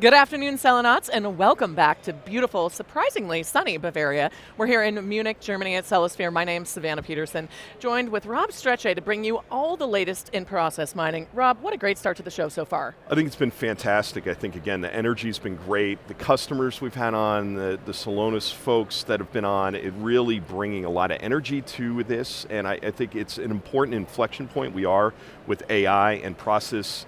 Good afternoon, Celonauts, and welcome back to beautiful, surprisingly sunny Bavaria. We're here in Munich, Germany at Celosphere. My name's Savannah Peterson, joined with Rob Strechay to bring you all the latest in process mining. Rob, what a great start to the show so far. I think it's been fantastic. I think, again, the energy's been great. The customers we've had on, the Celonis folks that have been on, it really bringing a lot of energy to this, and I think it's an important inflection point. We are with AI and process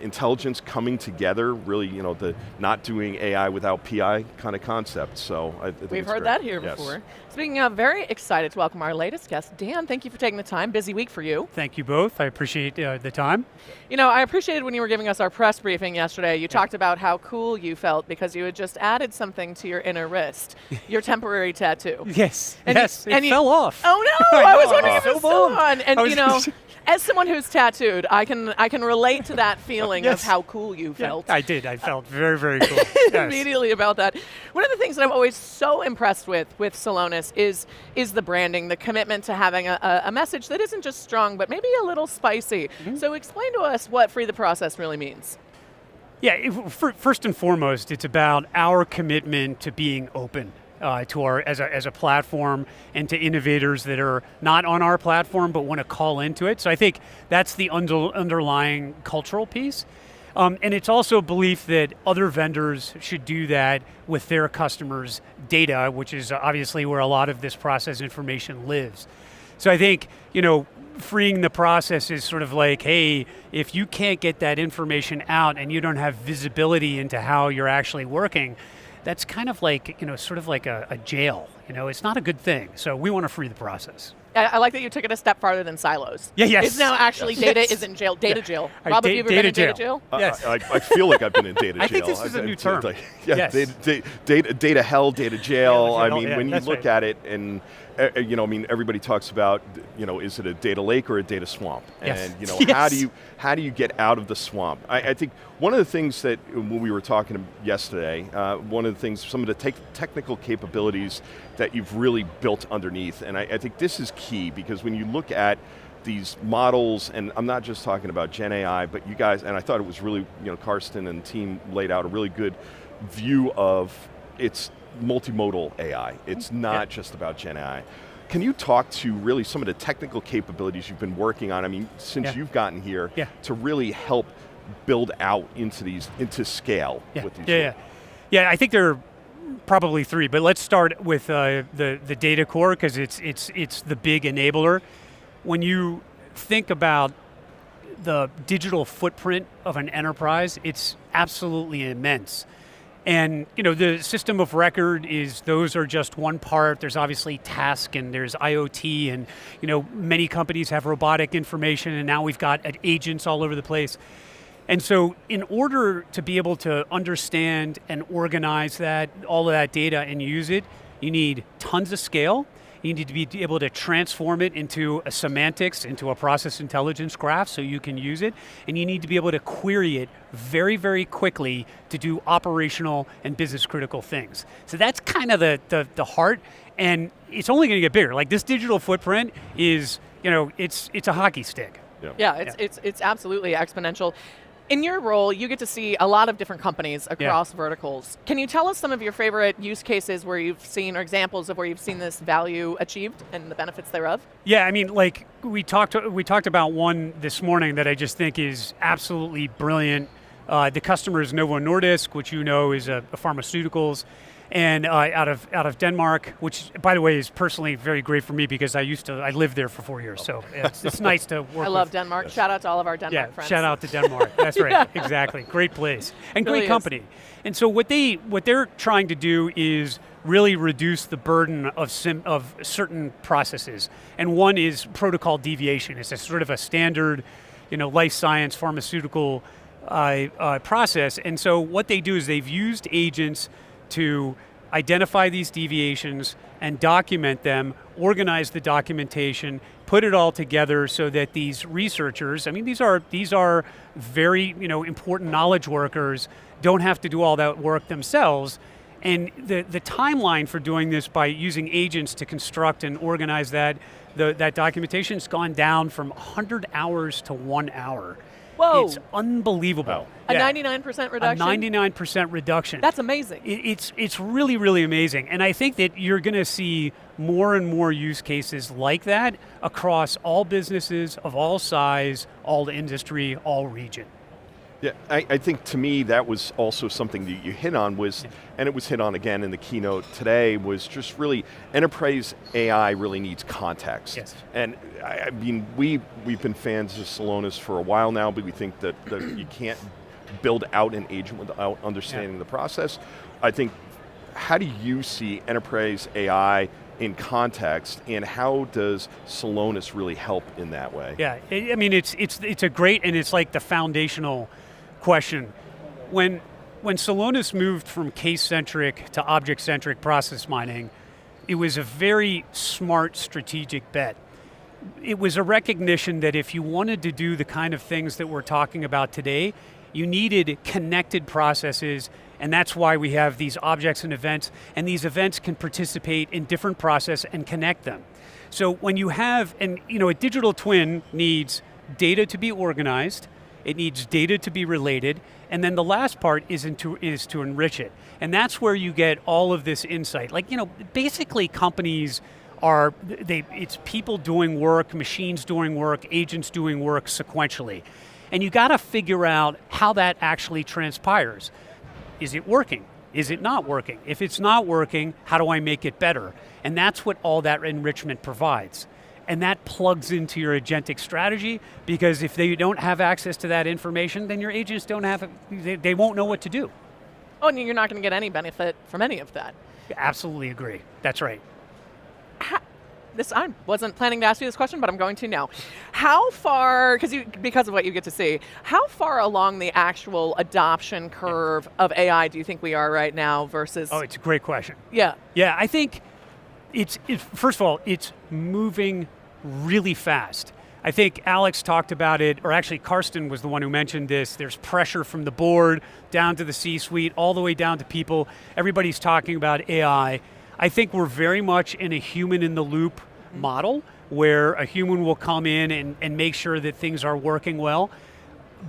intelligence coming together, really, the not doing AI without PI kind of concept. So I think we've heard that here before. Speaking of, very excited to welcome our latest guest, Dan. Thank you for taking the time. Busy week for you. Thank you both. I appreciate the time. I appreciated when you were giving us our press briefing yesterday. You talked about how cool you felt because you had just added something to your inner wrist, your temporary tattoo. Yes. And it fell off. Oh no! I was wondering if it was so still on. And as someone who's tattooed, I can relate to that feeling of how cool you felt. Yeah, I did. I felt very, very cool. Immediately about that. One of the things that I'm always so impressed with Celonis is the branding, the commitment to having a message that isn't just strong, but maybe a little spicy. Mm-hmm. So explain to us what Free the Process really means. Yeah, first and foremost, it's about our commitment to being open. To our as a platform and to innovators that are not on our platform but want to call into it. So I think that's the underlying cultural piece. And it's also a belief that other vendors should do that with their customers' data, which is obviously where a lot of this process information lives. So I think, freeing the process is sort of like, hey, if you can't get that information out and you don't have visibility into how you're actually working, that's kind of like, sort of like a jail. It's not a good thing. So we want to free the process. I like that you took it a step farther than silos. Yeah, yes. It's now actually data is in jail, data jail. Rob, have you ever been in data jail? Yes. I feel like I've been in data jail. I think this is a new term. Yes. Data hell, data jail. I mean, when you look at it and, everybody talks about, is it a data lake or a data swamp? Yes. And, how do you get out of the swamp? I think one of the things that, when we were talking yesterday, one of the things, some of the technical capabilities that you've really built underneath, and I think this is key, because when you look at these models, and I'm not just talking about Gen AI, but you guys, and I thought it was really, Karsten and team laid out a really good view of it's multimodal AI. It's not just about Gen AI. Can you talk to really some of the technical capabilities you've been working on, since you've gotten here, to really help build out into scale with these? Yeah, I think there are probably three, but let's start with the data core, because it's the big enabler. When you think about the digital footprint of an enterprise, it's absolutely immense. And the system of record those are just one part. There's obviously task and there's IoT, and many companies have robotic information, and now we've got agents all over the place. And so in order to be able to understand and organize all of that data and use it, you need tons of scale. You need to be able to transform it into a semantics, into a process intelligence graph so you can use it. And you need to be able to query it very, very quickly to do operational and business critical things. So that's kind of the heart, and it's only going to get bigger. Like, this digital footprint is, it's a hockey stick. It's absolutely exponential. In your role, you get to see a lot of different companies across verticals. Can you tell us some of your favorite use cases where you've seen, or examples of where you've seen this value achieved and the benefits thereof? Yeah, like we talked about one this morning that I just think is absolutely brilliant. The customer is Novo Nordisk, which is a pharmaceuticals, and out of Denmark, which, by the way, is personally very great for me because I lived there for 4 years, so it's nice to work. I love Denmark. Yes. Shout out to all of our Denmark friends. Shout out to Denmark. That's right, exactly. Great place and great company. And so what they're trying to do is really reduce the burden of certain processes, and one is protocol deviation. It's a sort of a standard, life science pharmaceutical process. And so what they do is they've used agents to identify these deviations and document them, organize the documentation, put it all together so that these researchers, these are very important knowledge workers, don't have to do all that work themselves. And the timeline for doing this by using agents to construct and organize that documentation has gone down from 100 hours to 1 hour. Whoa. It's unbelievable. Wow. A 99% reduction? A 99% reduction. That's amazing. It's really, really amazing. And I think that you're going to see more and more use cases like that across all businesses of all size, all industry, all region. Yeah, I think to me that was also something that you hit on was, and it was hit on again in the keynote today, was just really enterprise AI really needs context. Yes. And I mean, we've been fans of Celonis for a while now, but we think that you can't build out an agent without understanding the process. I think, how do you see enterprise AI in context, and how does Celonis really help in that way? Yeah, I mean, it's a great, and it's like the foundational question. When Celonis moved from case-centric to object-centric process mining, it was a very smart strategic bet. It was a recognition that if you wanted to do the kind of things that we're talking about today, you needed connected processes, and that's why we have these objects and events, and these events can participate in different processes and connect them. So when you have, a digital twin needs data to be organized, it needs data to be related, and then the last part is to enrich it. And that's where you get all of this insight. Like, basically companies it's people doing work, machines doing work, agents doing work sequentially. And you got to figure out how that actually transpires. Is it working? Is it not working? If it's not working, how do I make it better? And that's what all that enrichment provides. And that plugs into your agentic strategy, because if they don't have access to that information, then your agents don't have it, they won't know what to do. Oh, and you're not going to get any benefit from any of that. Absolutely agree. That's right. I wasn't planning to ask you this question, but I'm going to now. How far, because of what you get to see, how far along the actual adoption curve of AI do you think we are right now versus? Oh, it's a great question. Yeah. Yeah, I think first of all, it's moving really fast. I think Alex talked about it, or actually Karsten was the one who mentioned this. There's pressure from the board down to the C-suite, all the way down to people. Everybody's talking about AI. I think we're very much in a human-in-the-loop model, where a human will come in and make sure that things are working well.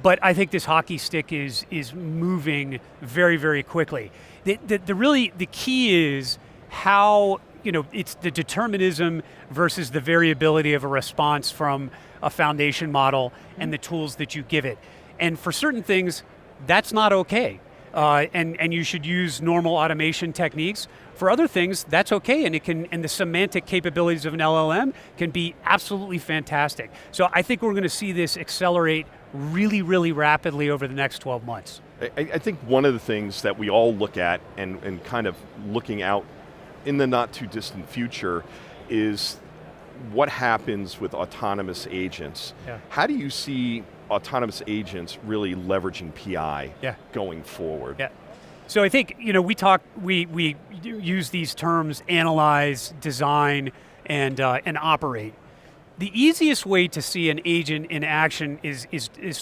But I think this hockey stick is moving very, very quickly. The key is how, it's the determinism versus the variability of a response from a foundation model and the tools that you give it. And for certain things, that's not okay. And you should use normal automation techniques. For other things, that's okay, and the semantic capabilities of an LLM can be absolutely fantastic. So I think we're going to see this accelerate really, really rapidly over the next 12 months. I think one of the things that we all look at and kind of looking out in the not too distant future is what happens with autonomous agents. Yeah. How do you see autonomous agents really leveraging PI going forward? Yeah. So I think, we use these terms: analyze, design, and operate. The easiest way to see an agent in action is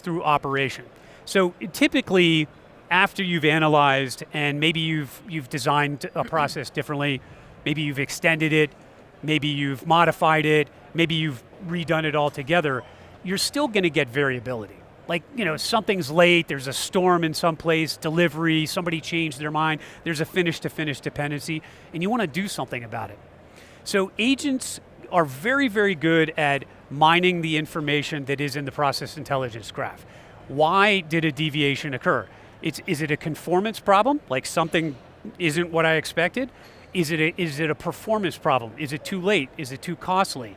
through operation. So typically, after you've analyzed and maybe you've designed a process differently, maybe you've extended it, maybe you've modified it, maybe you've redone it altogether, you're still going to get variability. Like, something's late, there's a storm in some place, delivery, somebody changed their mind, there's a finish-to-finish dependency, and you want to do something about it. So agents are very, very good at mining the information that is in the process intelligence graph. Why did a deviation occur? Is it a conformance problem, like something isn't what I expected? Is it a performance problem? Is it too late? Is it too costly?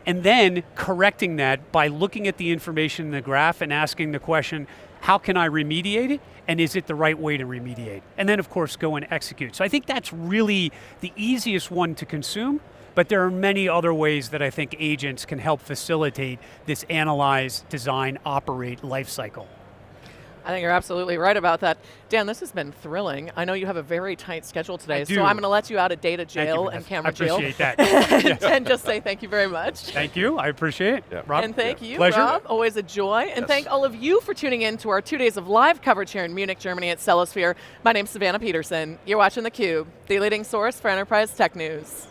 And then correcting that by looking at the information in the graph and asking the question, how can I remediate it? And is it the right way to remediate? And then of course go and execute. So I think that's really the easiest one to consume, but there are many other ways that I think agents can help facilitate this analyze, design, operate life cycle. I think you're absolutely right about that. Dan, this has been thrilling. I know you have a very tight schedule today, so I'm going to let you out of data jail and camera jail. I appreciate that. And just say thank you very much. Thank you, I appreciate it. Yeah. Rob? And thank you, Pleasure. Rob, always a joy. And thank all of you for tuning in to our 2 days of live coverage here in Munich, Germany at Celosphere. My name's Savannah Peterson. You're watching theCUBE, the leading source for enterprise tech news.